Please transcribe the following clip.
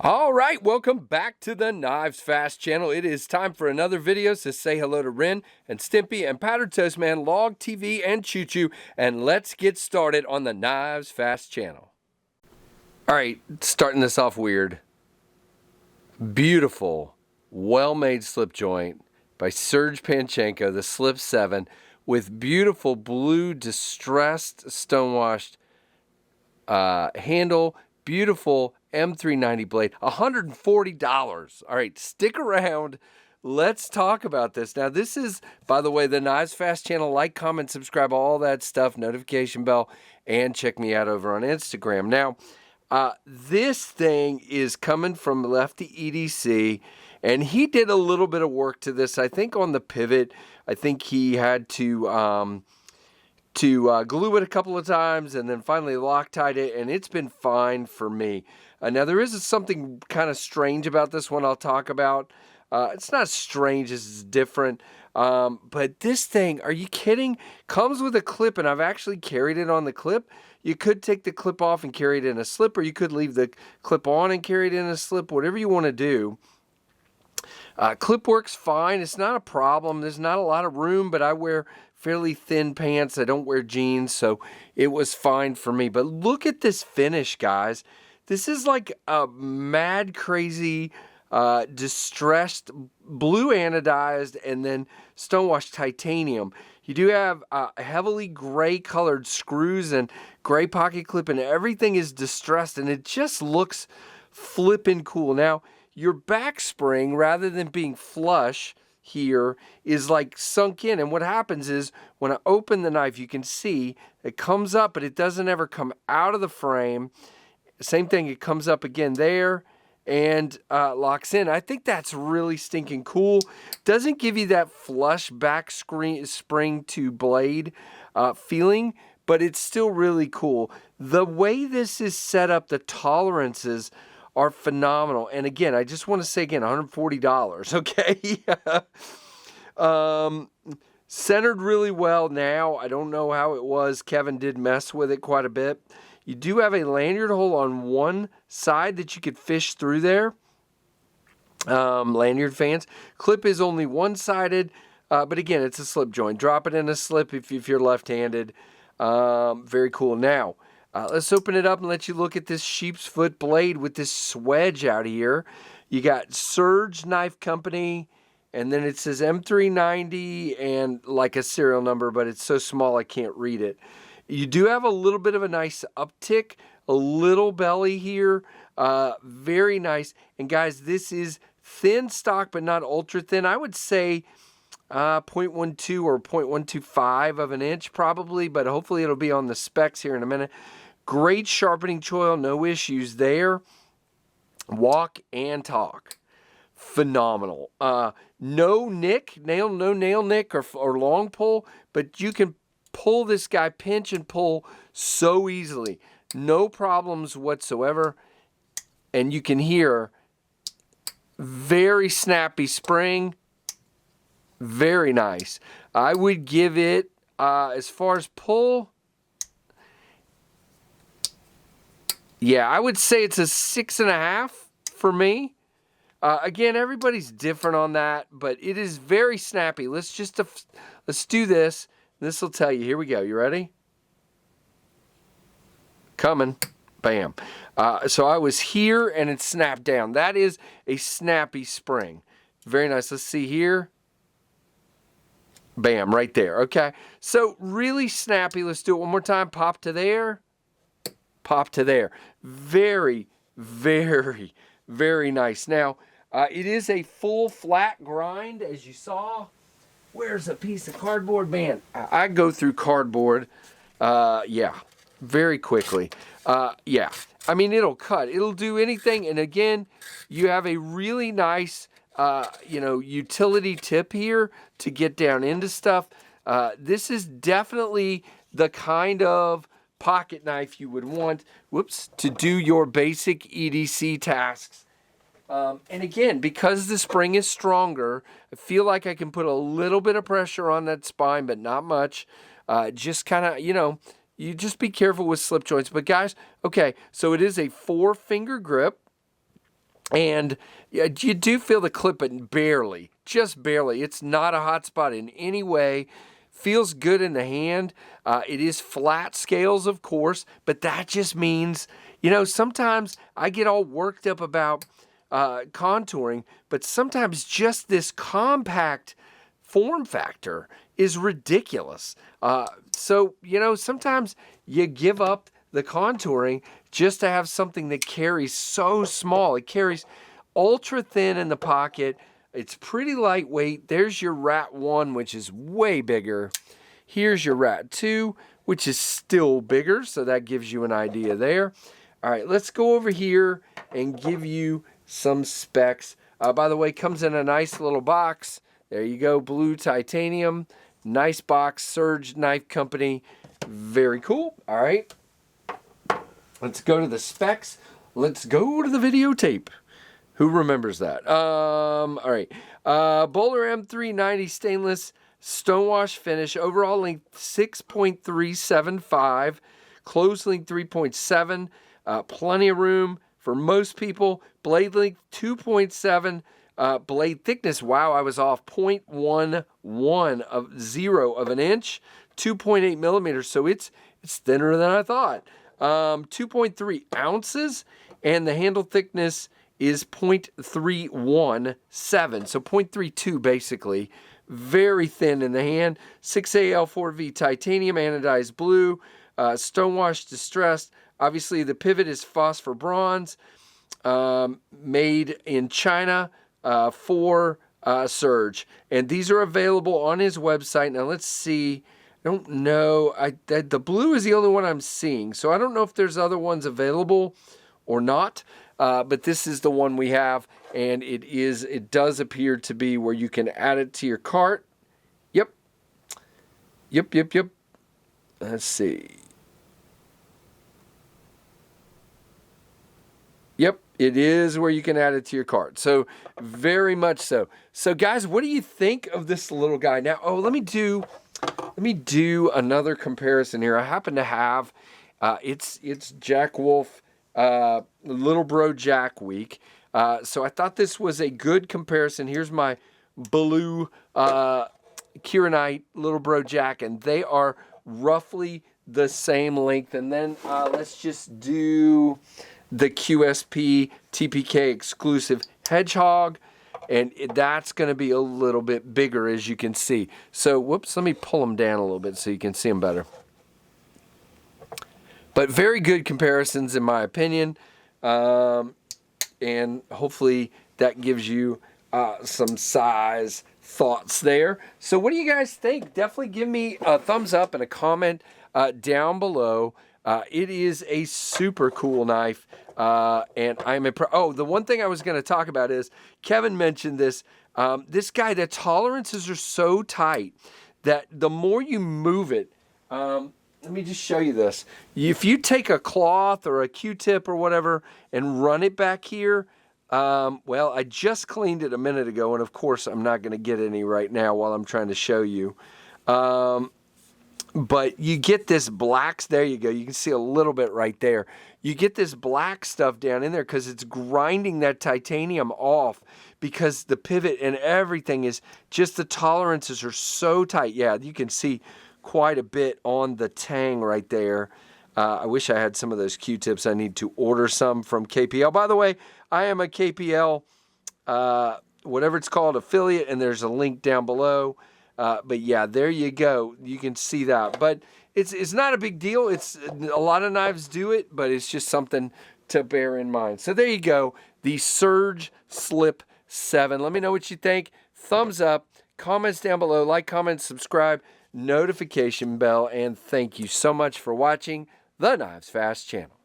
All right, welcome back to the KnivesFAST channel. It is time for another video, so say hello to Ren and Stimpy and Powdered Toast Man, Log TV, and Choo Choo, and let's get started on the KnivesFAST channel. All right, starting this off weird. Beautiful, well-made slip joint by Serge Panchenko, the Slip 7, with beautiful blue distressed stonewashed handle, beautiful M390 blade, $140. All right, stick around. Let's talk about this. Now, this is, by the way, the KnivesFAST channel. Like, comment, subscribe, all that stuff, notification bell, and check me out over on Instagram. Now, this thing is coming from Lefty EDC, and he did a little bit of work to this. I think on the pivot, I think he had to glue it a couple of times and then finally Loctite it, and it's been fine for me. Now, there is something kind of strange about this one I'll talk about. It's not strange, it's different. But this thing, are you kidding? Comes with a clip, and I've actually carried it on the clip. You could take the clip off and carry it in a slip, or you could leave the clip on and carry it in a slip, whatever you want to do. Clip works fine. It's not a problem. There's not a lot of room, but I wear fairly thin pants. I don't wear jeans, so it was fine for me. But look at this finish, guys. This is like a mad, crazy, distressed blue anodized and then stonewashed titanium. You do have heavily gray colored screws and gray pocket clip, and everything is distressed, and it just looks flippin' cool. Now, your back spring, rather than being flush here, is like sunk in, and what happens is when I open the knife, you can see it comes up, but it doesn't ever come out of the frame. Same thing, it comes up again there and locks in. I think that's really stinking cool. Doesn't give you that flush back spring to blade feeling, but it's still really cool. The way this is set up, the tolerances are phenomenal. And again, I just want to say again, $140, okay? Centered really well now. I don't know how it was. Kevin did mess with it quite a bit. You do have a lanyard hole on one side that you could fish through there. Lanyard fans. Clip is only one-sided, but again, it's a slip joint. Drop it in a slip if you're left-handed. Very cool. Now, let's open it up and let you look at this sheep's foot blade with this swedge out here. You got Serge Knife Company, and then it says M390 and like a serial number, but it's so small I can't read it. You do have a little bit of a nice uptick, a little belly here, very nice. And guys, this is thin stock, but not ultra thin. I would say 0.12 or 0.125 of an inch probably, but hopefully it'll be on the specs here in a minute. Great sharpening choil, no issues there. Walk and talk, phenomenal. No nail nick or long pull, but you can pull this guy, pinch and pull so easily. No problems whatsoever. And you can hear very snappy spring. Very nice. I would give it, as far as pull, yeah, I would say it's a 6.5 for me. Again, everybody's different on that, but it is very snappy. Let's do this. This will tell you. Here we go. You ready? Coming. Bam. So I was here and it snapped down. That is a snappy spring. Very nice. Let's see here. Bam, right there. Okay. So really snappy. Let's do it one more time. Pop to there. Pop to there. Very, very, very nice. Now, it is a full flat grind, as you saw. Where's a piece of cardboard? Man, I go through cardboard, yeah, very quickly. Yeah, I mean, it'll cut. It'll do anything. And again, you have a really nice, utility tip here to get down into stuff. This is definitely the kind of pocket knife you would want, to do your basic EDC tasks. And again, because the spring is stronger, I feel like I can put a little bit of pressure on that spine, but not much. Just kind of, you just be careful with slip joints. But guys, okay, so it is a 4-finger grip. And you do feel the clip, but barely, just barely. It's not a hot spot in any way. Feels good in the hand. It is flat scales, of course, but that just means, sometimes I get all worked up about contouring, but sometimes just this compact form factor is ridiculous. So, sometimes you give up the contouring just to have something that carries so small. It carries ultra thin in the pocket. It's pretty lightweight. There's your Rat 1, which is way bigger. Here's your Rat 2, which is still bigger, so that gives you an idea there. All right, let's go over here and give you some specs. By the way, comes in a nice little box. There you go, blue titanium. Nice box, Serge Knife Company. Very cool. All right. Let's go to the specs. Let's go to the videotape. Who remembers that? All right. Bowler M390 stainless stonewash finish. Overall length 6.375. Closed length 3.7. Plenty of room for most people. Blade length 2.7. Blade thickness, wow, I was off, 0.11 of an inch. 2.8 millimeters, so it's thinner than I thought. 2.3 ounces, and the handle thickness is 0.317, so 0.32 basically. Very thin in the hand. 6AL4V titanium, anodized blue, stonewash distressed. Obviously, the pivot is phosphor bronze, made in China for Serge. And these are available on his website. Now, let's see. I don't know. The blue is the only one I'm seeing, so I don't know if there's other ones available or not. But this is the one we have, and it does appear to be where you can add it to your cart. Yep. Let's see. Yep, it is where you can add it to your cart. So very much so. So guys, what do you think of this little guy? Now, let me do another comparison here. I happen to have it's Jack Wolf Little Bro Jack week. So I thought this was a good comparison. Here's my blue Kieranite Little Bro Jack, and they are roughly the same length. And then let's just do the QSP TPK exclusive Hedgehog, and that's going to be a little bit bigger, as you can see. So, whoops, let me pull them down a little bit so you can see them better. But very good comparisons, in my opinion, and hopefully that gives you some size thoughts there. So what do you guys think? Definitely give me a thumbs up and a comment down below. It is a super cool knife, and I'm impressed. Oh, the one thing I was going to talk about is, Kevin mentioned this. This guy, the tolerances are so tight that the more you move it, let me just show you this. If you take a cloth or a Q-tip or whatever and run it back here, well, I just cleaned it a minute ago, and of course I'm not going to get any right now while I'm trying to show you. But you get this black, there you go, you can see a little bit right there. You get this black stuff down in there because it's grinding that titanium off, because the pivot and everything is just, the tolerances are so tight. Yeah, you can see quite a bit on the tang right there. I wish I had some of those Q-tips. I need to order some from KPL. By the way, I am a KPL, whatever it's called, affiliate, and there's a link down below. But yeah, there you go. You can see that. But it's not a big deal. It's a lot of knives do it, but it's just something to bear in mind. So there you go. The Serge Slip 7. Let me know what you think. Thumbs up. Comments down below. Like, comment, subscribe, notification bell, and thank you so much for watching the KnivesFAST channel.